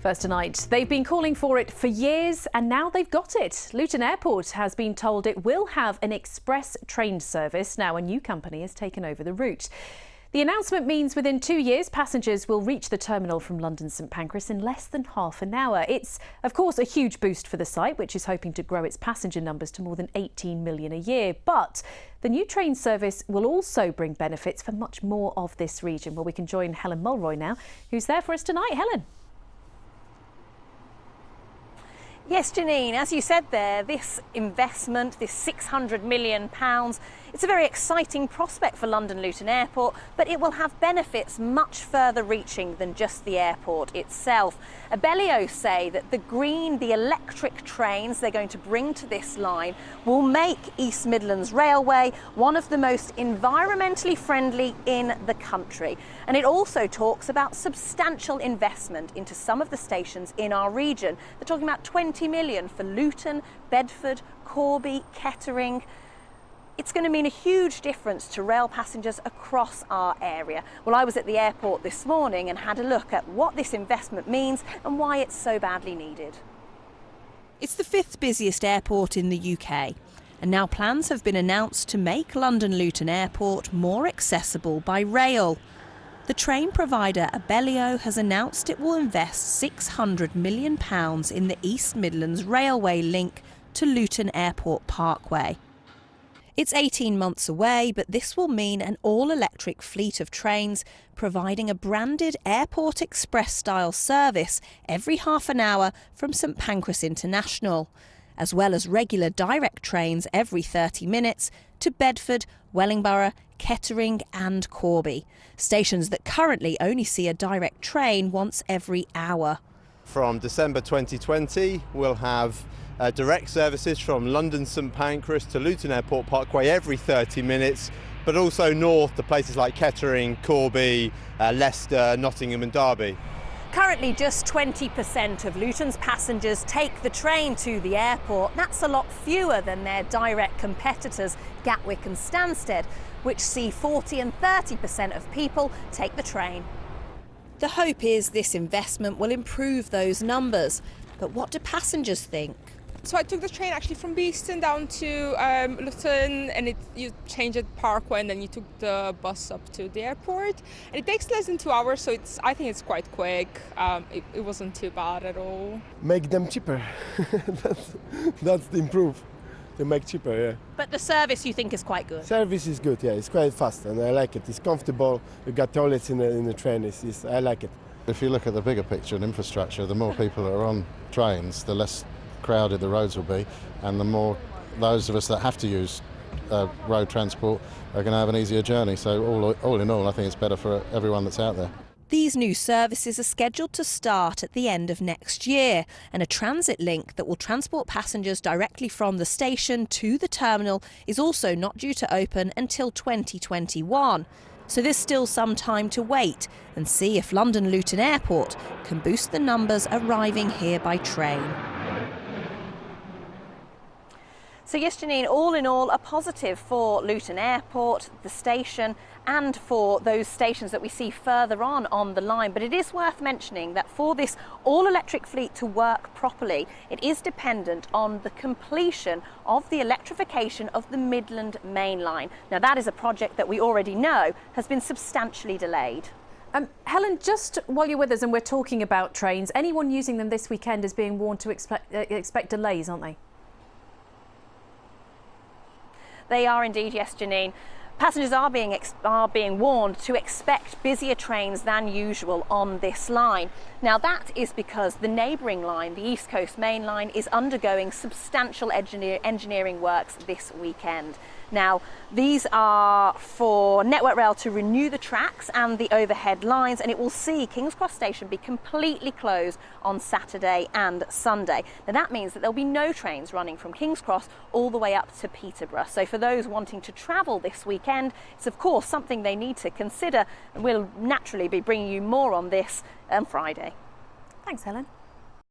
First tonight, they've been calling for it for years and now they've got it. Luton Airport has been told it will have an express train service. Now a new company has taken over the route. The announcement means within 2 years, passengers will reach the terminal from London St Pancras in less than half an hour. It's, of course, a huge boost for the site, which is hoping to grow its passenger numbers to more than 18 million a year. But the new train service will also bring benefits for much more of this region. Well, we can join Helen Mulroy now, who's there for us tonight. Helen. Yes, Janine, as you said there, this investment, this £600 million, it's a very exciting prospect for London Luton Airport, but it will have benefits much further reaching than just the airport itself. Abellio say that the electric trains they're going to bring to this line will make East Midlands Railway one of the most environmentally friendly in the country. And it also talks about substantial investment into some of the stations in our region. They're talking about 20 million for Luton, Bedford, Corby, Kettering. It's going to mean a huge difference to rail passengers across our area. Well, I was at the airport this morning and had a look at what this investment means and why it's so badly needed. It's the 5th busiest airport in the UK, and now plans have been announced to make London Luton Airport more accessible by rail. The train provider Abellio has announced it will invest £600 million in the East Midlands Railway link to Luton Airport Parkway. It's 18 months away, but this will mean an all-electric fleet of trains providing a branded Airport Express-style service every half an hour from St Pancras International, as well as regular direct trains every 30 minutes to Bedford, Wellingborough, Kettering and Corby, stations that currently only see a direct train once every hour. From December 2020, we'll have direct services from London St Pancras to Luton Airport Parkway every 30 minutes, but also north to places like Kettering, Corby, Leicester, Nottingham and Derby. Currently, just 20% of Luton's passengers take the train to the airport. That's a lot fewer than their direct competitors, Gatwick and Stansted, which see 40 and 30% of people take the train. The hope is this investment will improve those numbers. But what do passengers think? So I took the train actually from Beeston down to Luton, and you change at Parkway and then you took the bus up to the airport. And it takes less than 2 hours, so I think it's quite quick. It wasn't too bad at all. Make them cheaper. that's the improve. They make cheaper, yeah. But the service you think is quite good? Service is good, yeah. It's quite fast and I like it. It's comfortable. You got toilets in the train. I like it. If you look at the bigger picture and infrastructure, the more people that are on trains, the less crowded the roads will be, and the more those of us that have to use road transport are going to have an easier journey. So all in all, I think it's better for everyone that's out there. These new services are scheduled to start at the end of next year, and a transit link that will transport passengers directly from the station to the terminal is also not due to open until 2021. So there's still some time to wait and see if London Luton Airport can boost the numbers arriving here by train. So yes, Janine, all in all, a positive for Luton Airport, the station, and for those stations that we see further on the line. But it is worth mentioning that for this all-electric fleet to work properly, it is dependent on the completion of the electrification of the Midland Main Line. Now, that is a project that we already know has been substantially delayed. Helen, just while you're with us and we're talking about trains, anyone using them this weekend is being warned to expect delays, aren't they? They are indeed, yes, Janine. Passengers are being warned to expect busier trains than usual on this line. Now that is because the neighbouring line, the East Coast Main Line, is undergoing substantial engineering works this weekend. Now these are for Network Rail to renew the tracks and the overhead lines, and it will see King's Cross Station be completely closed on Saturday and Sunday. Now that means that there'll be no trains running from King's Cross all the way up to Peterborough. So for those wanting to travel this weekend, it's of course something they need to consider, and we'll naturally be bringing you more on this on Friday. Thanks, Helen.